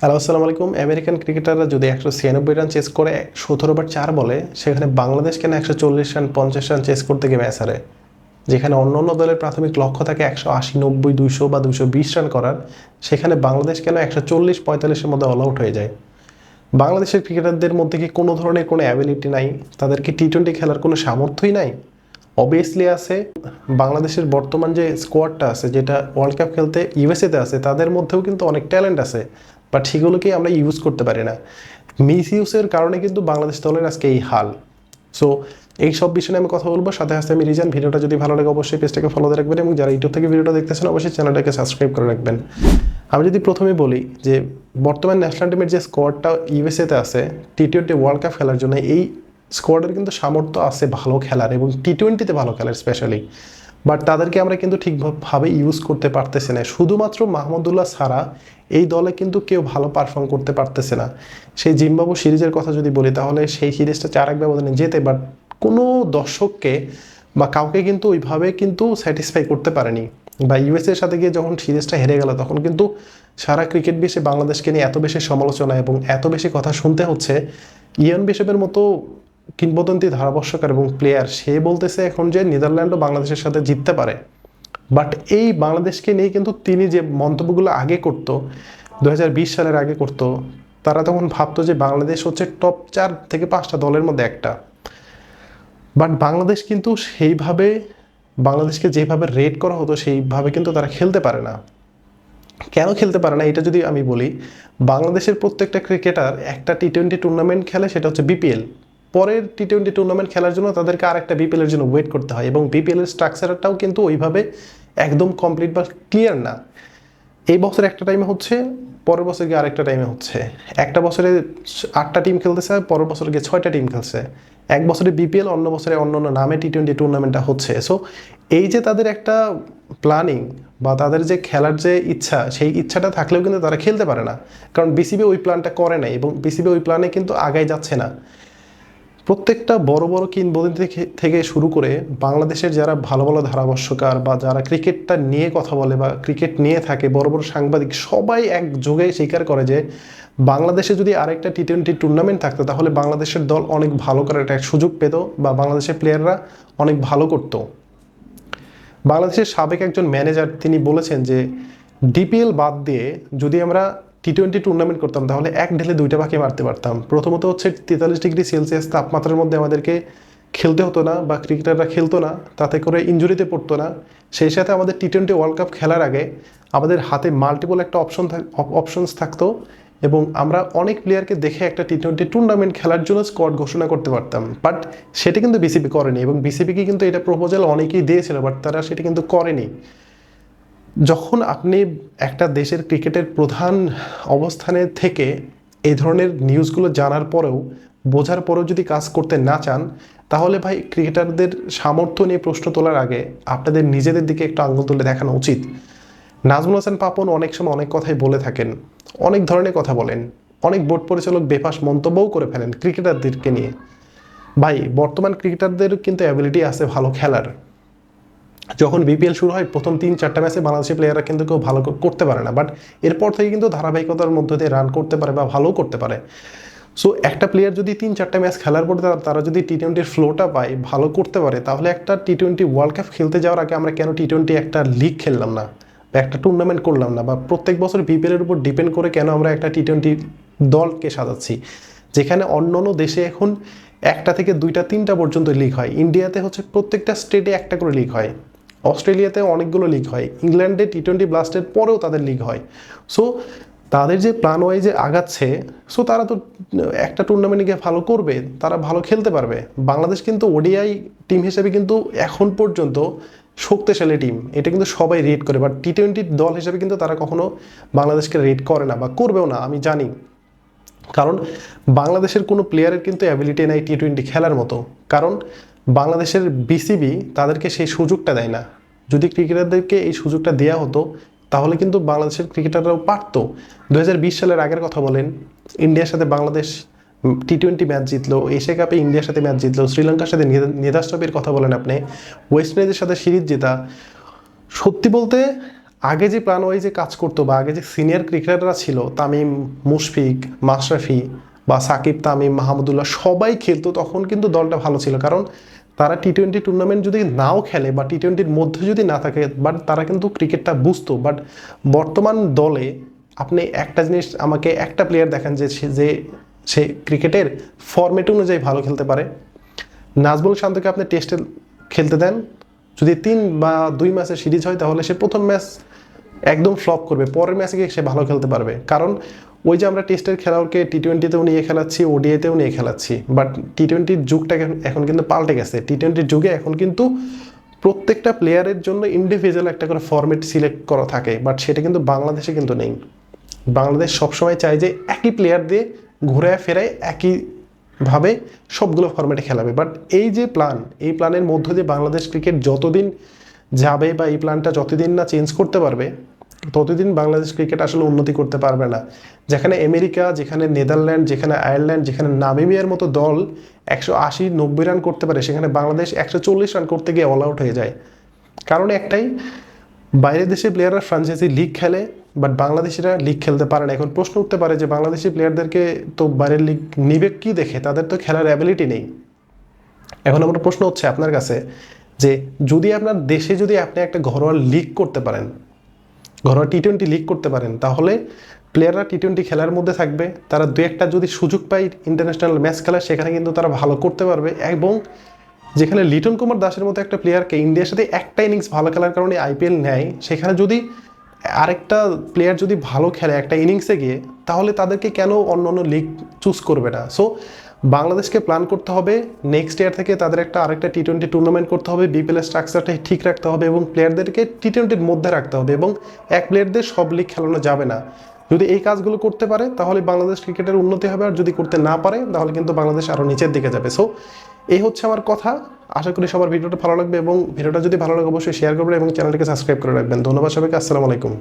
Hello, আসসালামু আলাইকুম। American ক্রিকেটাররা যদি 196 রান চেস করে 17 ওভার 4 বলে, সেখানে বাংলাদেশ কেন 140 রান 50 রান চেস করতে গিয়ে ম্যাচ হারে? যেখানে অন্য অন্য দলের প্রাথমিক লক্ষ্য থাকে 180, 90, 200 বা 220 রান করার, সেখানে বাংলাদেশ কেন 140-45-এর মধ্যে অল আউট হয়ে যায়? বাংলাদেশের ক্রিকেটারদের মধ্যে কি কোনো ধরনের কোনো অ্যাবিলিটি নাই? তাদের কি টি-20 খেলার কোনো সামর্থ্যই নাই? অবভিয়াসলি আছে। বাংলাদেশের বর্তমান যে স্কোয়াডটা আছে, যেটা ওয়ার্ল্ড কাপ খেলতে ইউএসএতে আছে, তাদের মধ্যেও কিন্তু অনেক ট্যালেন্ট আছে, বাট সেগুলোকে আমরা ইউজ করতে পারি না। মিস ইউজের কারণে কিন্তু বাংলাদেশ দলের আজকে এই হাল। সো এই সব বিষয়ে আমি কথা বলবো, সাথে সাথে আমি রিজান। ভিডিওটা যদি ভালো লাগে অবশ্যই পেজটাকে ফলো দিয়ে রাখবেন, এবং যারা ইউটিউব থেকে ভিডিওটা দেখতেছেন অবশ্যই চ্যানেলটাকে সাবস্ক্রাইব করে রাখবেন। আমি যদি প্রথমে বলি যে বর্তমান ন্যাশনাল টিমের যে স্কোয়াডটা ইউএসএতে আছে টি-20 ওয়ার্ল্ড কাপ খেলার জন্য, এই স্কোয়াডের কিন্তু সামর্থ্য আছে ভালো খেলার এবং টি-20তে ভালো খেলার স্পেশালি, বাট তাদেরকে আমরা কিন্তু ঠিকভাবে ইউজ করতে পারতেছি না। শুধুমাত্র মাহমুদুল্লাহ ছাড়া এই দলে কিন্তু কেউ ভালো পারফর্ম করতে পারতেছে না। সেই জিম্বাবু সিরিজের কথা যদি বলি, তাহলে সেই সিরিজটা 4-1 ব্যবধানে জেতে, বাট কোনো দর্শককে বা কাউকে কিন্তু ওইভাবে কিন্তু স্যাটিসফাই করতে পারেনি। বা ইউএসএর সাথে গিয়ে যখন সিরিজটা হেরে গেল, তখন কিন্তু সারা ক্রিকেট বিশ্বে বাংলাদেশকে নিয়ে এত বেশি সমালোচনা এবং এত বেশি কথা শুনতে হচ্ছে। ইয়ান বিশপের মতো কিংবদন্তি ধারাভাষ্যকার এবং প্লেয়ার, সে বলতেছে এখন যে নেদারল্যান্ডও বাংলাদেশের সাথে জিততে পারে। বাট এই বাংলাদেশকে নিয়ে কিন্তু তিনি যে মন্তব্যগুলো আগে করতো, 2020 সালের আগে করতো, তারা তখন ভাবতো যে বাংলাদেশ হচ্ছে টপ 4 থেকে 5টা দলের মধ্যে একটা। বাট বাংলাদেশ কিন্তু সেইভাবে, বাংলাদেশকে যেভাবে রেট করা হতো সেইভাবে কিন্তু তারা খেলতে পারে না। কেন খেলতে পারে না এটা যদি আমি বলি, বাংলাদেশের প্রত্যেকটা ক্রিকেটার একটা টি-20 টুর্নামেন্ট খেলে, সেটা হচ্ছে বিপিএল। পরের টি-20 টুর্নামেন্ট খেলার জন্য তাদেরকে আরেকটা বিপিএলের জন্য ওয়েট করতে হয়, এবং বিপিএলের স্ট্রাকচারটাও কিন্তু ওইভাবে একদম কমপ্লিট বা ক্লিয়ার না। এই বছর একটা টাইমে হচ্ছে, পরের বছর গিয়ে আরেকটা টাইমে হচ্ছে। একটা বছরে 8টা টিম খেলতেছে, পরের বছর গিয়ে 6টা টিম খেলছে। এক বছরে বিপিএল, অন্য বছরে অন্য অন্য নামে টি-20 টুর্নামেন্টটা হচ্ছে। সো এই যে তাদের একটা প্ল্যানিং বা তাদের যে খেলার যে ইচ্ছা, সেই ইচ্ছাটা থাকলেও কিন্তু তারা খেলতে পারে না, কারণ বিসিবি ওই প্ল্যানটা করে নাই এবং বিসিবি ওই প্ল্যানে কিন্তু আগায় যাচ্ছে না। প্রত্যেকটা বড় বড় কিংবদন্তি থেকে শুরু করে বাংলাদেশের যারা ভালো ভালো ধারাভাষ্যকার বা যারা ক্রিকেটটা নিয়ে কথা বলে বা ক্রিকেট নিয়ে থাকে, বড় বড় সাংবাদিক, সবাই একযোগে স্বীকার করে যে বাংলাদেশে যদি আরেকটা টি-20 টুর্নামেন্ট থাকতো, তাহলে বাংলাদেশের দল অনেক ভালো করার একটা সুযোগ পেত বা বাংলাদেশের প্লেয়াররা অনেক ভালো করতো। বাংলাদেশের সাবেক একজন ম্যানেজার তিনি বলেছেন যে ডিপিএল বাদ দিয়ে যদি আমরা টি-20 টুর্নামেন্ট করতাম, তাহলে এক ঢেলে 2টা পাখি মারতে পারতাম। প্রথমত হচ্ছে 43 ডিগ্রি সেলসিয়াস তাপমাত্রার মধ্যে আমাদেরকে খেলতে হতো না, বা ক্রিকেটাররা খেলতো না, তাতে করে ইনজুরিতে পড়তো না। সেই সাথে আমাদের টি-20 ওয়ার্ল্ড কাপ খেলার আগে আমাদের হাতে মাল্টিপল একটা অপশনস থাকতো, এবং আমরা অনেক প্লেয়ারকে দেখে একটা টি-20 টুর্নামেন্ট খেলার জন্য স্কোয়াড ঘোষণা করতে পারতাম। বাট সেটা কিন্তু বিসিবি করেনি, এবং বিসিবিকে কিন্তু এটা প্রপোজাল অনেকেই দিয়েছিল, বাট তারা সেটা কিন্তু করেনি। যখন আপনি একটা দেশের ক্রিকেটের প্রধান অবস্থানে থেকে এই ধরনের নিউজগুলো জানার পরেও, বোঝার পরেও যদি কাজ করতে না চান, তাহলে ভাই ক্রিকেটারদের সামর্থ্য নিয়ে প্রশ্ন তোলার আগে আপনাদের নিজেদের দিকে একটু আঙুল তুলে দেখানো উচিত। নাজমুল হাসান পাপন অনেক সময় অনেক কথাই বলে থাকেন, অনেক ধরনের কথা বলেন, অনেক বোর্ড পরিচালক বেফাস মন্তব্যও করে ফেলেন ক্রিকেটারদেরকে নিয়ে। ভাই, বর্তমান ক্রিকেটারদের কিন্তু অ্যাবিলিটি আছে ভালো খেলার। যখন বিপিএল শুরু হয়, প্রথম 3-4টা ম্যাচে বাংলাদেশের প্লেয়াররা কিন্তু কেউ ভালো করতে পারে না, বাট এরপর থেকে কিন্তু ধারাবাহিকতার মধ্যে দিয়ে রান করতে পারে বা ভালো করতে পারে। সো একটা প্লেয়ার যদি 3-4টা ম্যাচ খেলার পর তারা যদি টি-20 ফ্লোটা পায়, ভালো করতে পারে, তাহলে একটা টি-20 ওয়ার্ল্ড কাপ খেলতে যাওয়ার আগে আমরা কেন টি-20 একটা লিগ খেললাম না বা একটা টুর্নামেন্ট করলাম না, বা প্রত্যেক বছর বিপিএলের উপর ডিপেন্ড করে কেন আমরা একটা টি-20 দলকে সাজাচ্ছি, যেখানে অন্য অন্য দেশে এখন 1টা থেকে 2টা 3টা পর্যন্ত লিগ হয়। ইন্ডিয়াতে হচ্ছে প্রত্যেকটা স্টেটে একটা করে লিগ হয়, অস্ট্রেলিয়াতে অনেকগুলো লিগ হয়, ইংল্যান্ডে টি-20 ব্লাস্টের পরেও তাদের লিগ হয়। সো তাদের যে প্ল্যান ওয়াইজে আগাচ্ছে, সো তারা তো একটা টুর্নামেন্টে গিয়ে ভালো করবে, তারা ভালো খেলতে পারবে। বাংলাদেশ কিন্তু ওডিআই টিম হিসেবে কিন্তু এখন পর্যন্ত শক্তিশালী টিম, এটা কিন্তু সবাই রেট করে, বাট টি-20 দল হিসেবে কিন্তু তারা কখনো বাংলাদেশকে রেট করে না বা করবেও না, আমি জানি। কারণ বাংলাদেশের কোনো প্লেয়ারের কিন্তু অ্যাবিলিটি নাই টি-20 খেলার মতো, কারণ বাংলাদেশের বিসিবি তাদেরকে সেই সুযোগটা দেয় না। যদি ক্রিকেটারদেরকে এই সুযোগটা দেওয়া হতো, তাহলে কিন্তু বাংলাদেশের ক্রিকেটাররাও পারতো। 2020 সালের আগের কথা বলেন, ইন্ডিয়ার সাথে বাংলাদেশ টি-20 ম্যাচ জিতলো, এশিয়া কাপে ইন্ডিয়ার সাথে ম্যাচ জিতলো, শ্রীলঙ্কার সাথে নিদাস ট্রফির কথা বলেন আপনি, ওয়েস্ট ইন্ডিজের সাথে সিরিজ জেতা। সত্যি বলতে আগে যে প্ল্যান ওয়াইজে কাজ করতো বা আগে যে সিনিয়র ক্রিকেটাররা ছিল, তামিম, মুশফিক, মাশরাফি বা সাকিব, তামিম, মাহমুদুল্লাহ সবাই খেলতো, তখন কিন্তু দলটা ভালো ছিল। কারণ তারা টি-20 টুর্নামেন্ট যদি নাও খেলে বা টি-20-র মধ্যে যদি না থাকে, বাট তারা কিন্তু ক্রিকেটটা বুঝতো। বাট বর্তমান দলে আপনি একটা জিনিস, আমাকে একটা প্লেয়ার দেখেন যে সে ক্রিকেটের ফরম্যাট অনুযায়ী ভালো খেলতে পারে। নাজমুল শান্তকে আপনি টেস্টে খেলতে দেন, যদি 3 বা 2 ম্যাচের সিরিজ হয় তাহলে সে প্রথম ম্যাচ একদম ফ্লপ করবে, পরের ম্যাচে গিয়ে সে ভালো খেলতে পারবে। কারণ ওই যে আমরা টেস্টের খেলোয়াড়কে টি-20তেও নিয়ে খেলাচ্ছি, ওডিআইতেও নিয়ে খেলাচ্ছি, বাট টি-20-র যুগটা এখন কিন্তু পাল্টে গেছে। টি-20-র যুগে এখন কিন্তু প্রত্যেকটা প্লেয়ারের জন্য ইন্ডিভিজুয়াল একটা করে ফরম্যাট সিলেক্ট করা থাকে, বাট সেটা কিন্তু বাংলাদেশে কিন্তু নেই। বাংলাদেশ সবসময় চায় যে একই প্লেয়ার দিয়ে ঘুরায় ফেরায় একইভাবে সবগুলো ফরম্যাটে খেলাবে। বাট এই যে প্ল্যান, এই প্ল্যানের মধ্য দিয়ে বাংলাদেশ ক্রিকেট যতদিন যাবে বা এই প্ল্যানটা যতদিন না চেঞ্জ করতে পারবে, ততদিন বাংলাদেশ ক্রিকেট আসলে উন্নতি করতে পারবে না। যেখানে আমেরিকা, যেখানে নেদারল্যান্ড, যেখানে আয়ারল্যান্ড, যেখানে নামিবিয়ার মতো দল 180-90 রান করতে পারে, সেখানে বাংলাদেশ 140 রান করতে গিয়ে অল আউট হয়ে যায়। কারণ একটাই, বাইরের দেশের প্লেয়াররা ফ্রাঞ্চাইজি লিগ খেলে, বাট বাংলাদেশিরা লিগ খেলতে পারে না। এখন প্রশ্ন উঠতে পারে যে বাংলাদেশি প্লেয়ারদেরকে তো বাইরের লিগ নিবে কি দেখে, তাদের তো খেলার অ্যাবিলিটি নেই। এখন আমার প্রশ্ন হচ্ছে আপনার কাছে যে যদি আপনার দেশে যদি আপনি একটা ঘরোয়া লিগ করতে পারেন, ঘরোয়া টি-20 লিগ করতে পারেন, তাহলে প্লেয়াররা টি-20 খেলার মধ্যে থাকবে, তারা 2-1টা যদি সুযোগ পায় ইন্টারন্যাশনাল ম্যাচ খেলার, সেখানে কিন্তু তারা ভালো করতে পারবে। এবং যেখানে লিটন কুমার দাসের মতো একটা প্লেয়ারকে ইন্ডিয়ার সাথে একটা ইনিংস ভালো খেলার কারণে আইপিএল নেয়, সেখানে যদি আরেকটা প্লেয়ার যদি ভালো খেলে একটা ইনিংসে গিয়ে, তাহলে তাদেরকে কেন অন্য অন্য লিগ চুজ করবে না? সো বাংলাদেশকে প্ল্যান করতে হবে নেক্সট ইয়ার থেকে তাদের আরেকটা টি-20 টুর্নামেন্ট করতে হবে, বিপিএল স্ট্রাকচারটা ঠিক রাখতে হবে এবং প্লেয়ারদেরকে টি-20-র মধ্যে রাখতে হবে, এবং এক প্লেয়ারদের সব লিগ খেলানো যাবে না। যদি এই কাজগুলো করতে পারে তাহলে বাংলাদেশ ক্রিকেটের উন্নতি হবে, আর যদি করতে না পারে তাহলে কিন্তু বাংলাদেশ আরও নিচের দিকে যাবে। সো এই হচ্ছে আমার কথা। আশা করি সবার ভিডিওটা ভালো লাগবে, এবং ভিডিওটা যদি ভালো লাগে অবশ্যই শেয়ার করবেন এবং চ্যানেলটিকে সাবস্ক্রাইব করে রাখবেন। ধন্যবাদ সবাইকে। আসসালামু আলাইকুম।